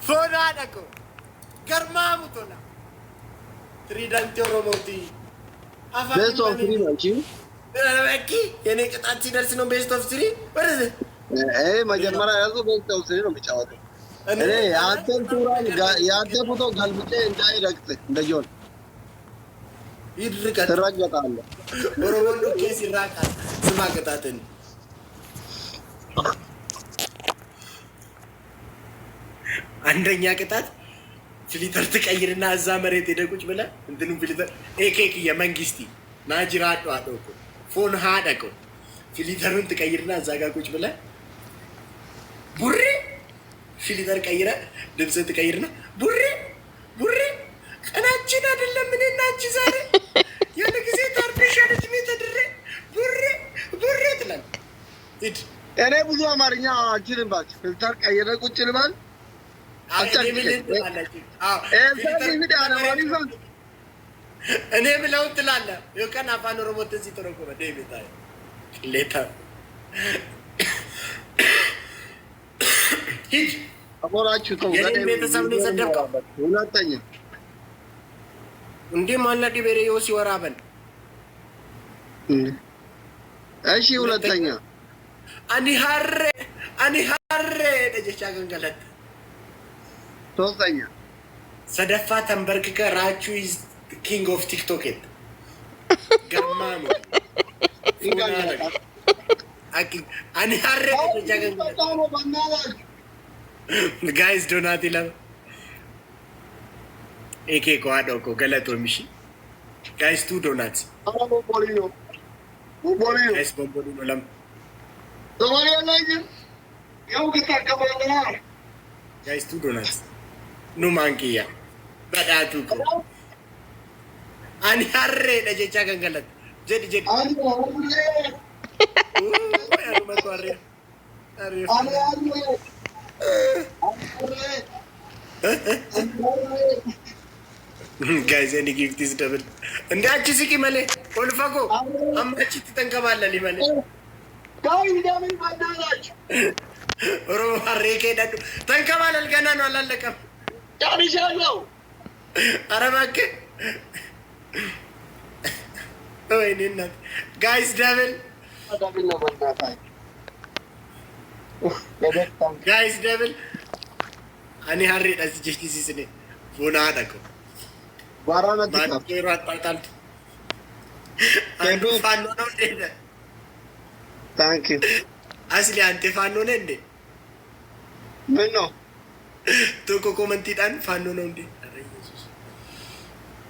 Fonadako. Garmamu tola. Tridante Oromoti. Best of three, Machi. Aki, yene katati darsi no best of three. What is it? Majamara also best of three no bichawate. Hey, Aten Turan, Yate Puto Galbite and direct the John. Idrikat. Ragatan. Oromondo kesi raka. Sumagataten. አንደኛ ቅጣት ፊልተር ትቀይርና እዛ መሬት ሄደህ ቁጭ ብለህ እንትኑ ፊልተር ኤኬክ የመንግስቲ ናጅራዶ አዶኮ ፎን ሃደኮ ፊልተሩን ትቀይርና እዛ ጋር ቁጭ ብለህ ቡሬ ፊልተር ቀይረህ ድምፅህን ትቀይርና ቡሬ ቡሬ ቀናችን አይደለም ምን እናንቺ ዛሬ ያን ጊዜ ታርፈሻል እድሜ ተድሬ ቡሬ ቡሬ ትላለህ። እኔ ብዙ አማርኛ አልችልም ባክ ፊልተር ቀይረህ ቁጭ ልበል እኔ ብለውን ትላለህ። የቀን አፋን ኦሮሞት እዚህ ተረጎመ ዴቪታ ሌታ ሂድ አቦራችሁ ተው የኔን ቤተሰብ ነው የሰደብከው። ሁለተኛ እንዴ ማላ ዲቤሬ ዮሲ ወራበን እሺ ሁለተኛ አኒ ሀሬ ደጀቻ ገንገለት ሶስተኛ ሰደፋ ተንበርክከ ራቹ ኢዝ ኪንግ ኦፍ ቲክቶክ ኤት ገማሙ አኒ ሀሬ ደጀቻ ገንገለት ጋይስ ዶናት ይላል ኤኬ ኳዶ ኮ ገለቶ ሚሺ ጋይስ ቱ ዶናት ቦምቦሊኖ ጋይስ ቦምቦሊኖ ለም ዶማሪያ ላይ ያው ከተከበረና ጋይስ ቱ ዶናት ኑ ማንኪያ በዳቱ ኮ አኒ ሀሬ ደጀቻ ገንገለት ጀድ ጀድ አኒ ያሉ መቷሪያ ጋይስ እኔ ጊፍት ኢዝ ደብል እንዳቺ ስቂ መሌ ኦልፋኮ አማቺ ትተንከባለል ይመሌ ጋይ እንደምን ባዳላች ኦሮሞ ሀሬ ከዳዱ ተንከባለል ገና ነው አላለቀም። ጫንሻለሁ ኧረ እባክህ ወይኔ እናት ጋይስ ደብል ጋይስ ደብል አኒ ሀሬ ዳስ ጀስቲስ ኔ ፎና አደኮ ባራናት ማጥሮ አጣጣል አንዱ ፋኖ ነው እንዴ? ታንክ ዩ አስሊ አንተ ፋኖ ነህ እንዴ? ምን ነው ቶኮ ኮመንት ዳን ፋኖ ነው እንዴ? አረ ኢየሱስ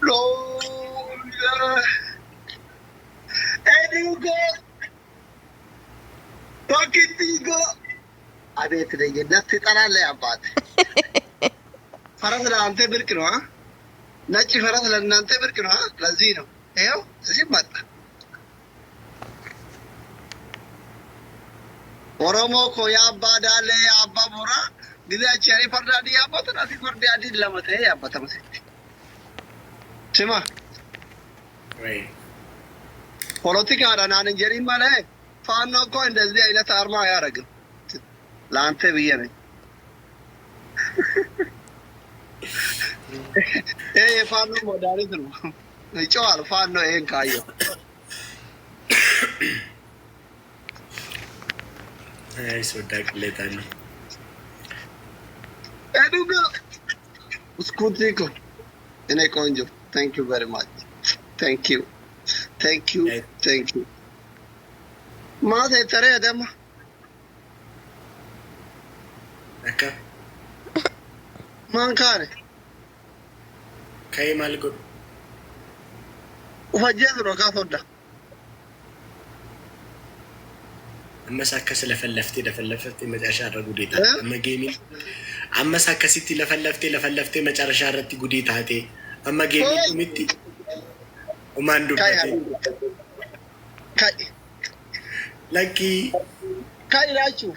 ሎ ኤዲጎ ቶኪቲጎ አቤት ለየነት ትጠላለህ አባት ፈረስ ለአንተ ብርቅ ነው። ነጭ ፈረስ ለእናንተ ብርቅ ነው። ለዚህ ነው ይኸው እዚህ መጣ። ኦሮሞ እኮ የአባ ዳሌ የአባ ቦራ ጊዜያቸው ያኔ ፈርዳዲ ያባቱ ናሲ ፈርዳዲ ለመተ ያባተ መሰለኝ ስማ ወይ ፖለቲካ አዳናን እንጀሪ ማለት ፋኖ እኮ እንደዚህ አይነት አርማ አያረግም። ለአንተ ብዬ ነኝ። ፋኖ ሞዳሪት ነው ይጨዋል። ፋኖ ይሄን ካየው አይ ሶዳቅለታ ነው ኤዱጋ ስኩቲኮ እኔ ቆንጆ ታንክ ዩ ቬሪ ማች ታንክ ዩ ታንክ ዩ ታንክ ዩ ማዘ ተረ ደማ አካ ማን ካረ ከይ ማልጎ ወጀዝ ነው ካፎዳ አመሳከስ ለፈለፍቴ መጨረሻ አረጉ ዴታ አመጌሚ አመሳከሲቲ ለፈለፍቴ መጨረሻ አረቲ ጉዴታ አቴ አመጌሚ ቁሚቲ ኡማንዱ ካይ ለኪ ካይ ላችሁ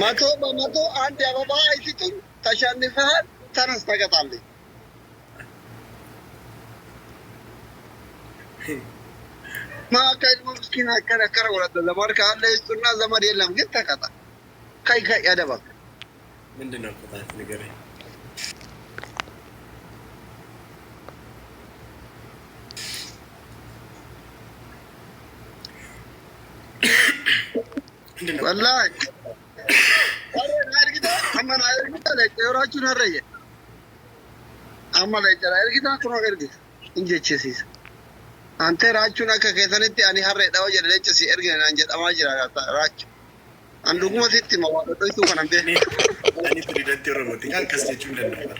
መቶ በመቶ አንድ አበባ አይስጡኝ። ተሸንፈሃል፣ ተነስ ተቀጣልኝ። ማካድ ምስኪን አከረከረ ወረደ ዘመድ ካለ ይስጡና ዘመድ የለም ግን ተቀጣ። ከይ ያደባ ምንድን ነው ቅጣት ንገረኝ። ወላሂ አማን አይርግታ ለጨራቹን አረየ አማን አይጨራ አይርግታ ኩኖ እርግት እንጀችሲስ አንተ ራቹን ከከተነቲ አኒ ሀረ ዳው ጀለችሲ እርግና አንጀ ዳማጅራ ራቹ አንዱ ጉመት ማዋደዶ ይቱ ከናንተ አኒ ፕሬዝዳንት ሮሞቲ ካንከስቹ እንደነበር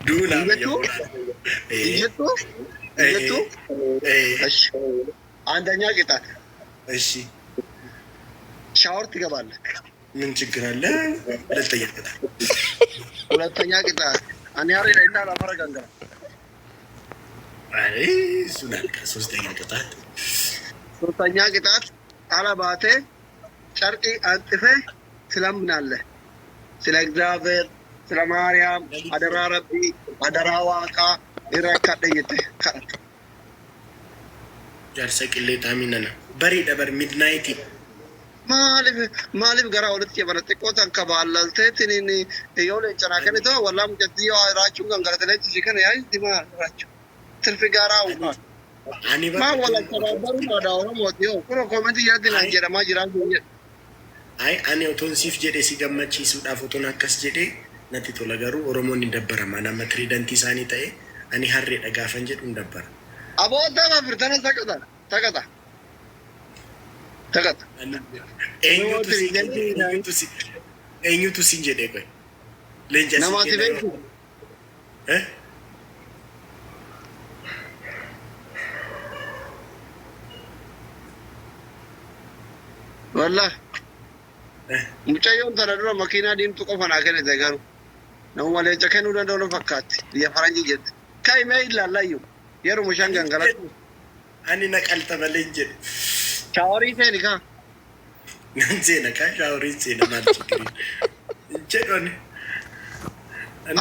ዱና ይጀቱ ይጀቱ እሺ አንደኛ ቅጣት እሺ ሻወር ትገባለህ። ምን ችግር አለ? ሁለተኛ ቅጣት እኔ አሬ ላይ እንዳላ ፈረጋንገራ አይ ሱናል ሶስተኛ ቅጣት አላባቴ ጨርቂ አንጥፌ ትለምናለህ። ስለ እግዚአብሔር ስለ ማርያም አደራ ረቢ አደራ ዋቃ ይረካደኝት ካት ጃርሰቅሌ ታሚነና በሪ ደበር ሚድናይት ማሊፍ ገራ ወለት የበረተ ቆታን ከባላልተ ትኒኒ የሆነ ጨናከነቶ ወላም ጀትዮ ራቹን ገንገረተለች ሲከነ ያይ ዲማ ራቹ ትርፍ ጋራው አኒ ማ ወላ ተባበሩ ማዳው ሞቲዮ ኩሮ ኮሜንት ያድና እንጀራ ማጅራ አይ አኒ ኦቶንሲፍ ጀዴ ሲገመቺ ሱዳ ፎቶን አከስ ጀዴ ነቲ ቶለገሩ ኦሮሞን እንደበረ ማናመ ትሪደንቲ ሳኒ ታይ አኒ ሀሬ ደጋፈን ጀዱ እንደበረ አቦታ ማፍርተነ ተቀጣ eenyutu sin jedhe koy leenca namati beeku wallah mucayyoon tana dura makiinaa diimtu qofa naa kennite garuu namuma leenca kennuu danda'u na fakkaatti biyya faranjii jette kaa'imee ilaallayyu yeruma shan gangalatu ani naqalta malee hin jedhe ሻወሪ ሴኒካ ነንዜና ካሻወሪ ሴና ማለት ግን ጀዶን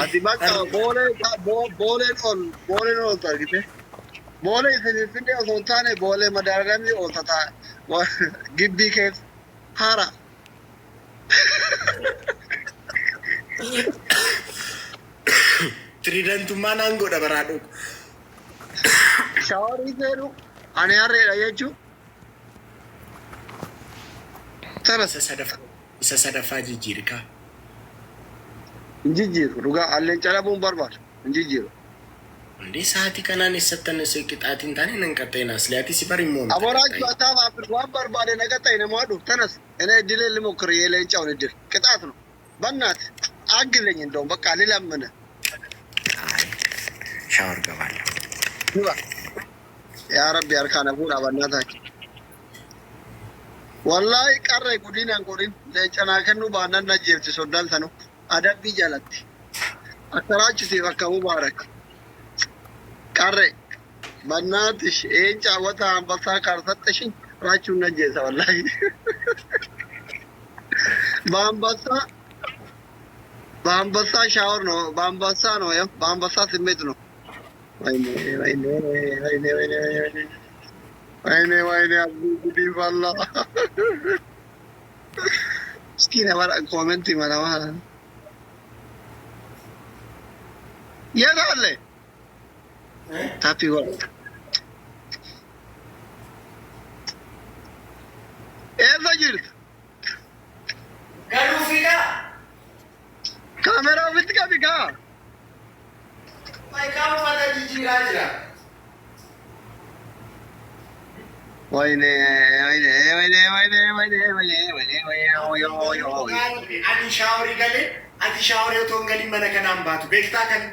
አዲባካ ቦሌ ኦል ታርጊቴ ቦሌ ፍንዴ ሶንታኔ ቦሌ መዳራሚ ኦልታታ ግቢ ኬስ ሃራ ትሪደንቱ ማናንጎ ደበራዶ ሻወሪ ሴኑ አኔ አሬ ዳየቹ isa sadaffaa jijjiirka injijjiiru dhugaa alleen calabuun barbaadu injijjiiru እንዴ ሰዓት ከናን የሰጠን ቅጣትን ታኔ ነንቀጠይና ስለያቲ ሲበር ይሞን አቦራጅ አታፍ አፍርዋን በርባደ ነገጠይ ነው ማዱ ተነስ እኔ ድል ልሞክር የለንጫውን ድል ቅጣት ነው በእናት አግለኝ እንደውም በቃ ልለምን ሻወር ገባለሁ ያ ረቢ አርካነ ቡና በእናታችን والله قرر يقولين أنقولين لأن كانوا بعدنا نجيب تسودال ثانو أدب بيجالت أكراج تيفك مبارك قرر بناتش إيش عوضها بسا كارثتشين راجو نجيز والله بامبسا شاور نو بامبسا نو يا بامبسا سميت نو ويني أبدي والله مسكين أمر كومنتي مالا يا دالة tapi gol fajir garu fika kamera with ka bika mai kam pada jiji raja wayne ati shawari gale ati shawari to ngali mana kanam batu bekta kan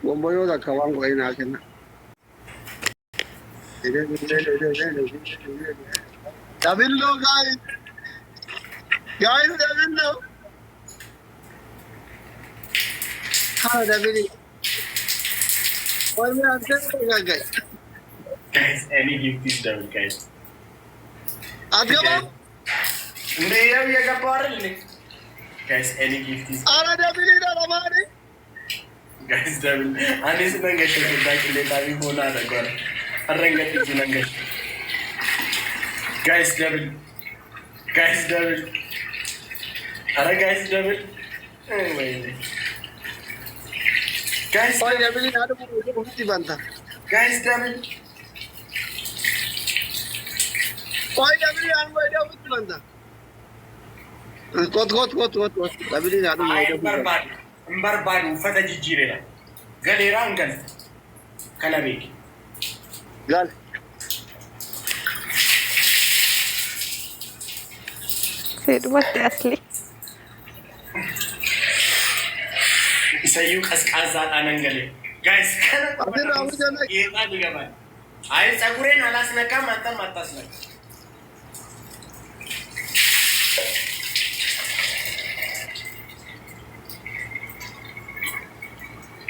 bomboyo da kawan ko ina kana dabillo guys dabillo ha dabillo what we are saying guys any give this double guys አትገባም እንዴ? ያው የገባው አይደል? ጋይስ ኤኒ ጊፍት አረ ደብል ይደረማል ጋይስ ደብል አኔስ መንገድ ተዳቂ ለታዊ ሆና አደረገው አረንገት እዚህ መንገድ ጋይስ ደብል አረ ጋይስ ደብል ወይኔ ጋይስ ደብል ይደረማል ሁሉ ይባንታ ጋይስ ደብል ደብል ይደረማል ኮት ደብል ይደረማል እምበርባዱ ፈተጅጅሬራ ገሌራ እንገል ከለቤ ጋል ሴድመት ያስሊ ይሰዩ ቀዝቃዛ ጣነንገሌ ጋይስ ይሄጣል ይገባል። አይ ፀጉሬን አላስነካም አንተም አታስነካ።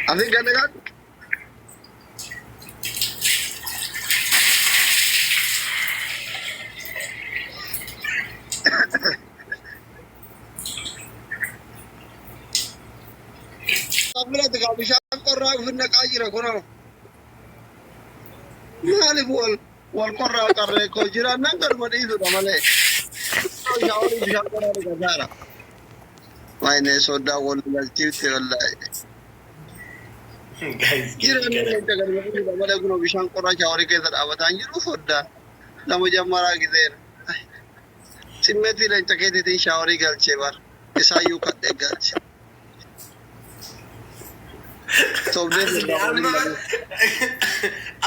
አሁን ገነጋት አብለት ጋብሻ ቆራው ፍነቃይረ ኮኖ ማሊቦል ወልቆራ ቀረ ኮጅራ ነገር ወዲህ ደማለ ያውሪ ቢሻቆራ ገዛራ ወይኔ ሶዳ ወልላችሁ ተወላይ ጋይስ ነው ቢሻን ቆራች አውሪ ከታባታኝ ነው ሶዳ ለመጀመሪያ ጊዜ ነው ስሜት ላይ ተከቴ ሻወሪ ገልቼ ባር ኢሳዩ ከደጋች ሶብዴት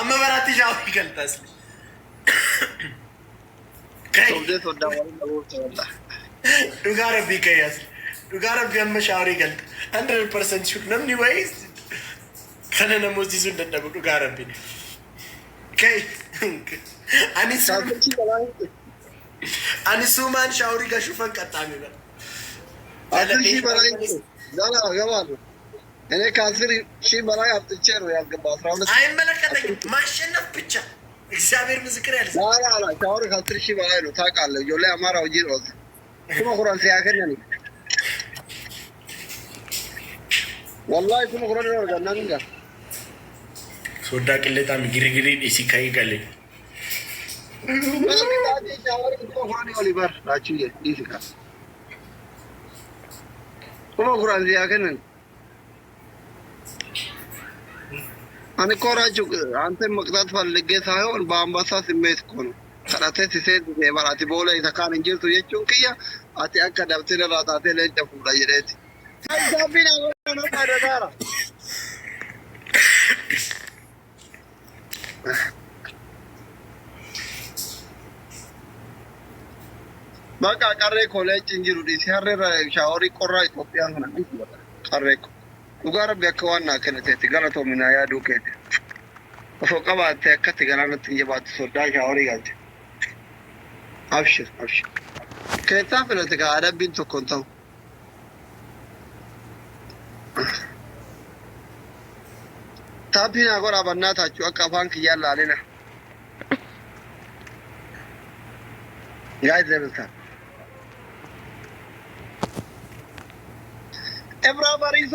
አመበራት ሻወሪ ገልታስ ሶብዴት ወዳ ወላ ወላ ዱጋረ ቢከያስ ዱጋረ ቢያመ ሻወሪ ገልት 100% ሹት ነምኒ ወይስ ከነነ ሞዚሱ እንደደቡ ዱጋረ ቢ ከይ አኒሱ ማን ሻወሪ ጋር ሹፈን ቀጣሚ ነው አትሺ በላይ ዛላ ገባሉ እኔ ከአስር ሺህ በላይ አጥቼ ነው ያልገባው 12 አይመለከተኝም ማሸነፍ ብቻ እግዚአብሔር ምስክር ያለ ዛላ ሻወሪ ከአስር ሺህ በላይ ነው ታውቃለህ ጆሌ አማራው ጂሮ ኩማ ቁራን ሲያከነኒ ወላሂ ኩማ ቁራን ነው ጋናንጋ ሶዳ ቅሌታም ግሪግሪ ዲሲካይ ገለ ሻወሪ ኩማ ቁራን ኦሊቨር ራቺ ዲሲካ ኩማ ቁራን ሲያከነኒ እኔ ኮራችሁ አንተ መቅጣት ፈልጌ ሳይሆን በአንበሳ ስሜት እኮ ነው። ከራቴ ሲሴት የባራቲ ቦላ ይተካን እንጂ የቹን ከያ አቲ አካ ዳብቴ ለራታቴ ለጨፉ ላይ ይሬት አይዛቢና ነው ታደራራ በቃ ቀሬ ኮሌጅ እንጂ ሩዲ ሲያረራ ሻወሪ ቆራ ኢትዮጵያ ነው ቀሬ ዱጋር ቢያከዋና ከነቴ ጋራቶ ሚና ያዱ ከቴ ወፈቀባተ ከተ ጋራነት እንጀባት ሶዳ ሻወሪ ጋር አብሽር ከታ ፍለት ጋር አዳቢን ተኮንታው ታፒና ጎራ በእናታችሁ አቃፋንክ ይያላ አለና ጋይዝ ለብታ ኤብራ ባሪዞ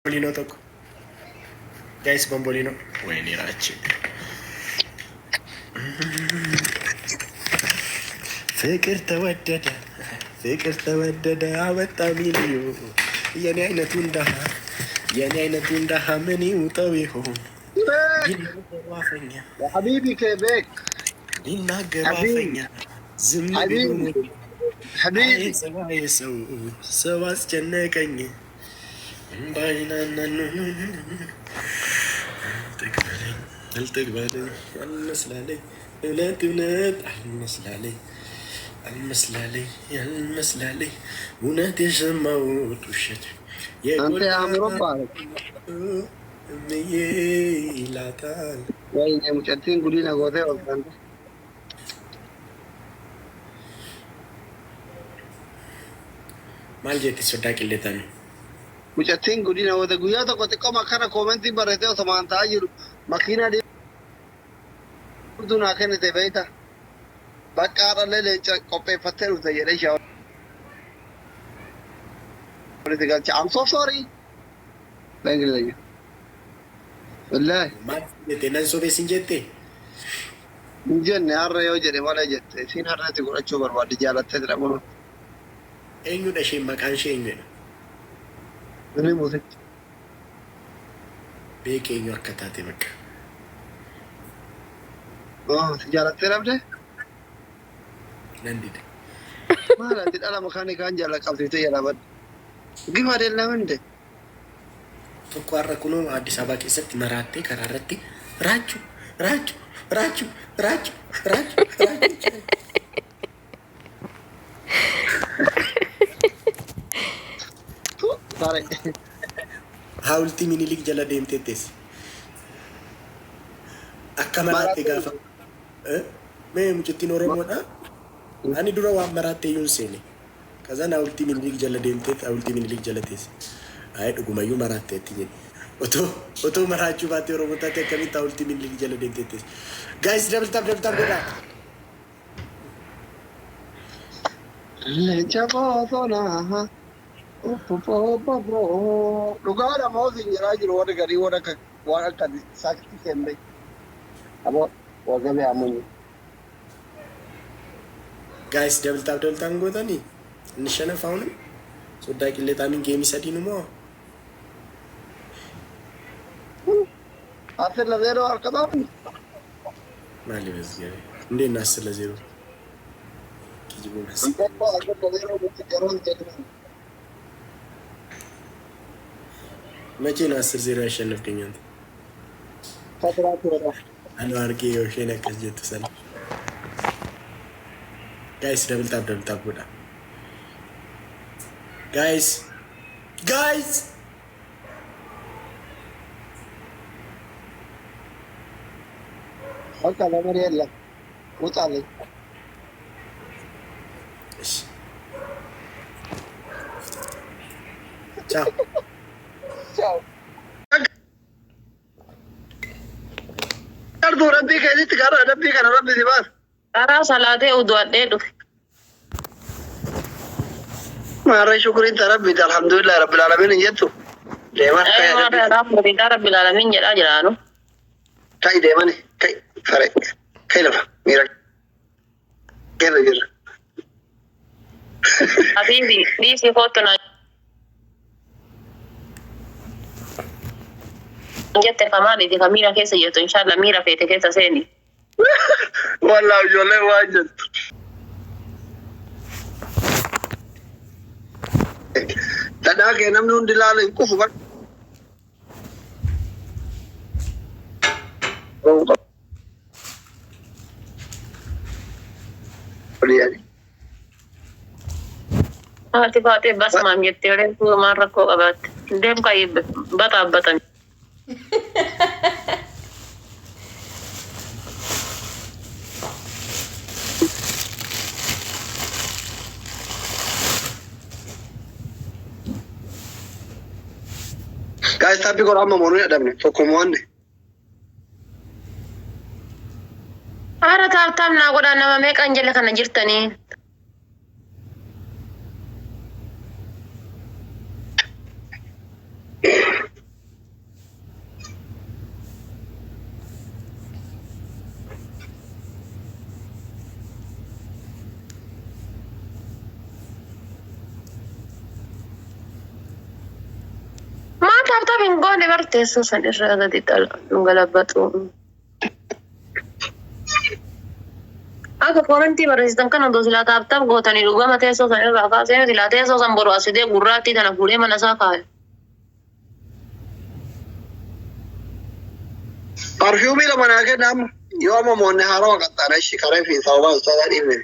ቦምቦሊኖ ተኩ ጋይስ ቦምቦሊኖ ወይኔ ራች ፍቅር ተወደደ አወጣ ሚልዩ የኔ አይነቱ እንዳሃ ምን ይውጠው ይሆን ይናገራፈኛ ሐቢቢ ከቤክ ይናገራፈኛ ዝም ቢሉ ሐቢቢ ሰው አስጨነቀኝ ባይናናኑ አልተግባለኝ አልመስላለኝ እውነት አልመስላለኝ እውነት የሰማሁት ውሸት አንተ አምሮባል እምዬ ይላታል ወይኔ ሙጨቲን ጉዲ ነጎቴ ወጣንተ ማል ጀቲ ሶዳ ቅሌታ ነው mucattiin godina wata guyyaa tokko xiqqoo akkana koomentii barreessee osoo ta'aa jiru makiinaa deemtuu naa kennite beekta bakka haadhallee leenca qopheeffattee dhufte jedhee shaawwalitti galcha. I'm so sorry. Bengillee. Wallahi. Maal jette nan sobeessin jette? Hin jenne har'a yoo jedhe malee jette. Isiin har'atti godhachuu barbaadde jaalattee jira kun. Eenyudha isheen maqaan ishee eenyudha? Inni muuzichi. Beek eenyu akka taate bakka. Si jaalattee dhabde? Nan dide. Maal ati dhala makaanii kaan jaala qabsiifte jala badde. Gifa deellamande. Tokko har'a kunoo Addis Ababa keessatti maraattee karaa irratti raachuu raachuu raachuu raachuu raachuu raachuu. Sorry. Hawultii Minilik jala deemteettis. Akka maraattee gaafa. Mee mucattiin Oromoodha? Ani dura waan maraattee iyyuu hin seene. Kazaan hawultii Minilik jala deemteet hawultii Minilik jala teesse. Ayi dhugumayyuu maraatteetti jedhe. Otoo maraachuu baattee Oromoo taate akkamitti hawultii Minilik jala deemteettis. Guys dabalataan godhaa. Leenca boosonaa. Dhugaadha moo sinjiraa jiru warri garii waan akka saakti kennee. Aboo wagabee amuun. Guys dabalataan gootanii inni shanaffaa hundi soddaa qillee taamiin geemii sadiin moo? Asir la zero harka taa'u. Maali basgare? Indee na asir la zero. Kijibuun as. Machee na asir zero yashannaf keenyaan. Anu harkee yoo isheen akkas jettu sana. Guys dabalataan godhaa. Guys! Akka nama reella. Utaalee. Ciao. Ciao. Ardu rabbii keetitti gara rabbii kana rabbi si baas. Karaa salaatee udu'adhee dhufe. Maarree shukuriin ta rabbiiti alhamdulillah rabbil alamin hin jettu. Deeman Alhamdulillah rabbil alamin jedhaa jiraanu. kai deemani kai fare kai lafa miira keessa jirra. Habibi dhiisii kootu na jette kamaaliiti ka miira keessa jirtu inshallah miira feete keessa seeni. Wallahi ijoollee waan jettu. Dhadhaa kee namni hundi ilaala hin kufu bara. Haati baatee basmaam jettee reefu maan rakkoo qabaatte. Deem ka'ii bataabbatan. Guys, tapi kau ramai mana ada ni? Toko mana? Haara taaptaam naa godhaa nama meeqaan jala kana jirtanii. Taaptaam hin goone barteessoo san irraa gadi galabbatu. Akka koomentii barreessitan kan otoo silaa taaptaam gootanii dhugama teessoo san irraa kaasee silaa teessoo san boru asitee gurraattii tana fuudhee mana isaa kaa'e. Parfumii lama naa kennamu yoo amma moonne haarawa qaxxaana ishii karee fi sababa ustaataa dhiibne.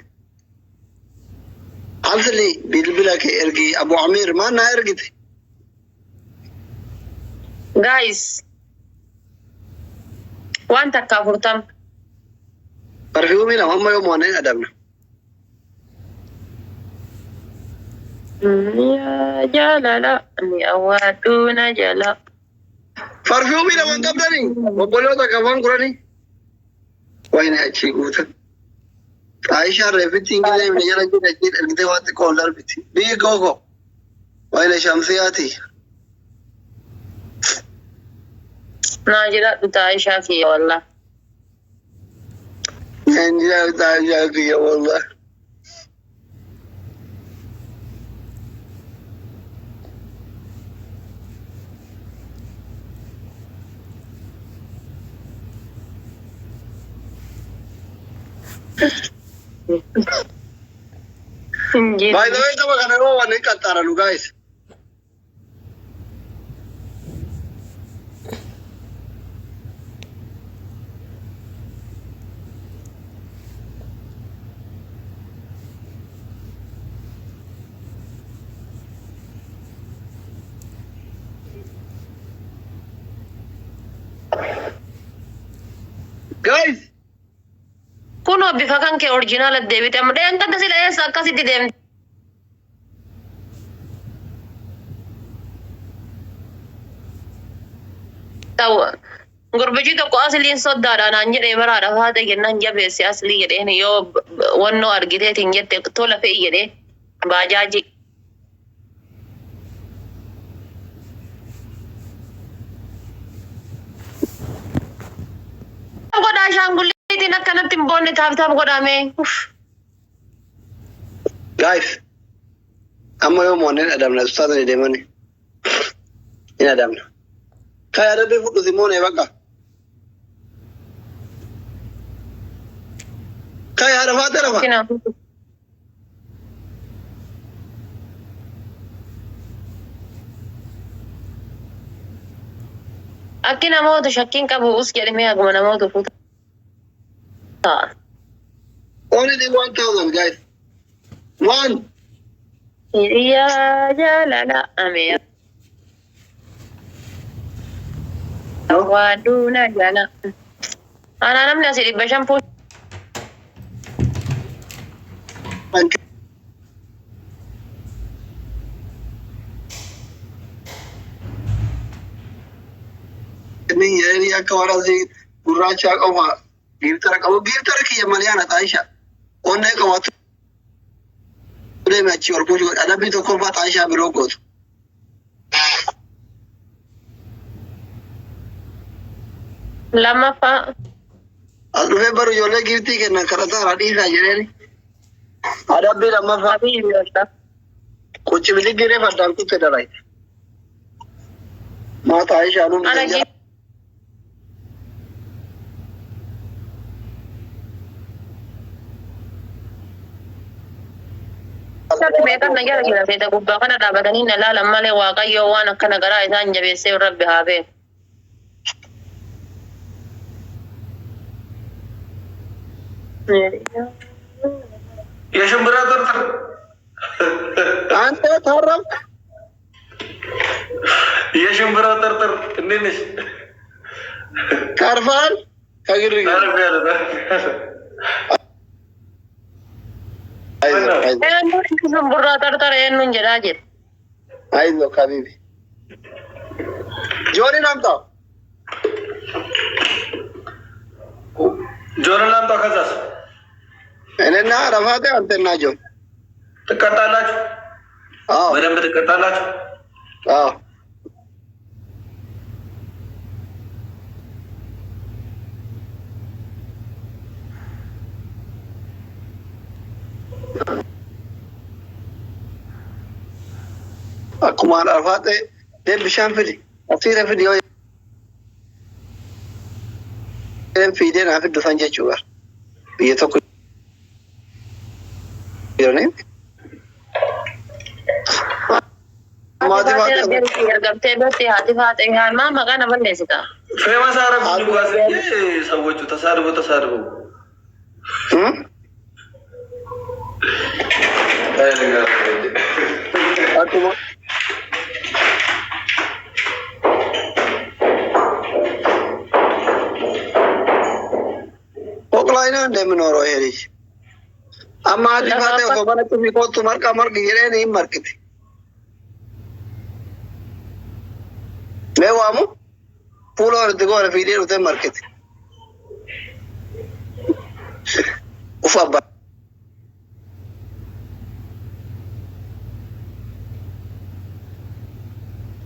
Asli bilbila kee ergi Abu Amir maan naa ergite. Guys, waan takka afurtam. Parfumii lama amma yoo moonne adabna. يا جلالا أودون جلا فرفيومي لما قبلني وقولوا ده كمان قراني وين هاتشي قوتا عايشة ريفتي كده من يلا كده كده الكتاب وقت كولر بيتي بيجوجو وين شمسياتي ناجلة بتعيشها فيه والله ناجلة بتعيشها فيه والله By the way, kamu kan ada orang yang kata lu guys. Guys. Kuno bifa kan ke original deebite amma deen kan sila eessa akkasitti deemte. Gurbichi tokko asliin soddaadhaan an jedhee baraadha haata kennan jabeesse aslii jedheen yoo wannoo argiteetiin jette tola fe'i jedhee baajaaji. Godhaa shaangulliitiin akkanatti hin boonne taaf godhame. Guys, amma yoo moonneen adamna ustaazan deemani. In adamna. Kaya ada befut tu Simone baka. Kaya ada father apa? Kina. Akki namoota shakkiin qabu us jedhamee aguma namoota fuuta. Only the 1,000 guys. One. Hiriyaa jaalala amee. Waaduna jala. Ana namni asii 500. Ini ya akka warasi gurraacha qaba. Giftara qabu giftara kiyya maliyana Aisha. Onne qabatu. Deeme achi orbuuji godha. Adabbii tokko fa'aa Aisha biroo gootu. Lammaffaa. As dhufee baru ijoollee giftii kennan kadhataa radhiisaa jedheeni. Adabbii lammaffaa. Kuchi biligiree faddaan kutte darai. Maata Aisha nuun jala. Beekan na jala jira feeta gubbaa kana dhaabatanii na laalan malee waaqayyoo waan akkana garaa isaan jabeessee rabbi haa beeku. የሽምብራ ጥርጥር አንተ ታረም የሽምብራ ጥርጥር እንዴት ነሽ? ካርፋል ከግሪ ሽምብራ ጥርጥር eenyuun jedhaa jira. አይዞህ ካቢቢ ጆኒን አምጣው ጆንን አምጣው። ከዛስ እኔና አረፋቴ አንተና ጆን ትቀጣላችሁ? አዎ በደንብ ትቀጣላችሁ? አዎ akkuma arfaate bishaan fidi asiira fidi yoo fiidee naaf dhufan jechuudha biyya tokko jiranii Ergamtee birti haati faate maa maqaa nama balleessita. ፌመስ አረብ ጓዝ ሰዎቹ ተሳድበው akkuma oqlaayinaa እንደምኖረው ይሄ ልጅ amma haati faate osoo manatti fi kootu marqa marqi jedheen hin marqiti mee waamu fuula walitti goone fiidee dhufee markete uf abbaa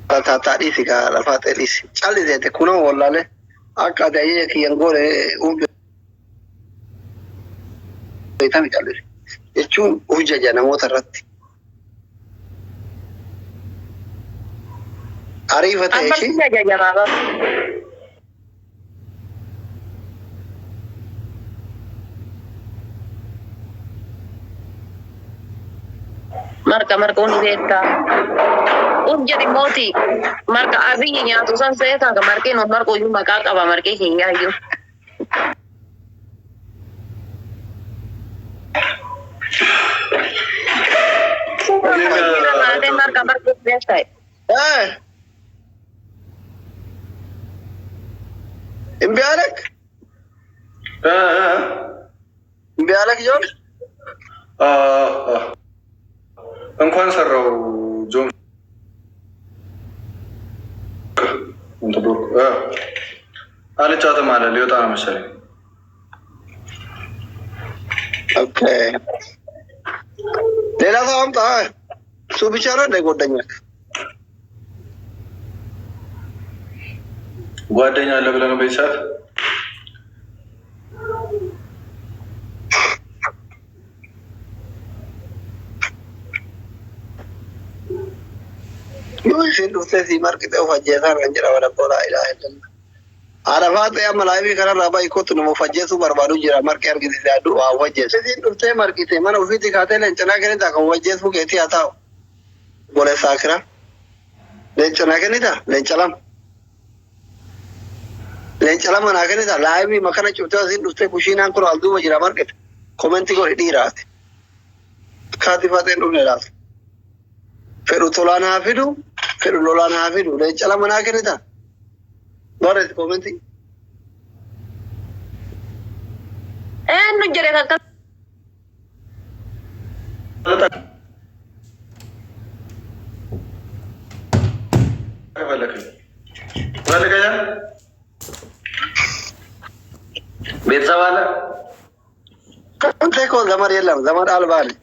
taataadhiisi kaa lafaa xeelisi calliseete kunoo wallaalee akka adayee kiyyan goone beekame callise jechuun hujjaja namoota irratti ariifate ishii marka hundi beektaa hojjeti mootii marka abiyyi nyaatu san seetaa ka markeen marqooyyuu maqaa qaba markee hiyyaayyuu marka beektaa imbiaalek imbiaalek ጆን እንኳን ሰራው ጆን አልጫወትም አለ ሊወጣ ነው መሰለኝ። ኦኬ ሌላ ሰው አምጣ። እሱ ብቻ ነው እንደ ጓደኛክ? ጓደኛ አለ ብለህ ነው በዚህ ሰዓት? Yuusin dhuftee si marqixee of ajjeesaa kan jira wala qola ilaa illallah. Arafaa ta'e amma laayivii kanarraa baay'ee kottu nama of ajjeesuu barbaadu jira marqee argisiisee aduu waa of ajjeesu. Isin dhuftee marqitee mana ofiitti kaatee leencanaa kennita kan of ajjeesuu keetii haa ta'u. Goleessaa kira. Leencanaa kennita leenca lama. Leenca lama naa kennita laayivii makana cuftee isin dhuftee kushiinaan kun al duuba jira marqite. Komentii godhe dhiiraati. Kaatifateen dhufne laata. Fedhu tolaan haa fidu, fedhu lolaan haa fidu. Leenca lama naa kennita. Barreessi komentii. Nu jedhe kakka. ቤተሰብ አለ? አንተ እኮ ዘመድ የለም፣ ዘመድ አልባ ነህ።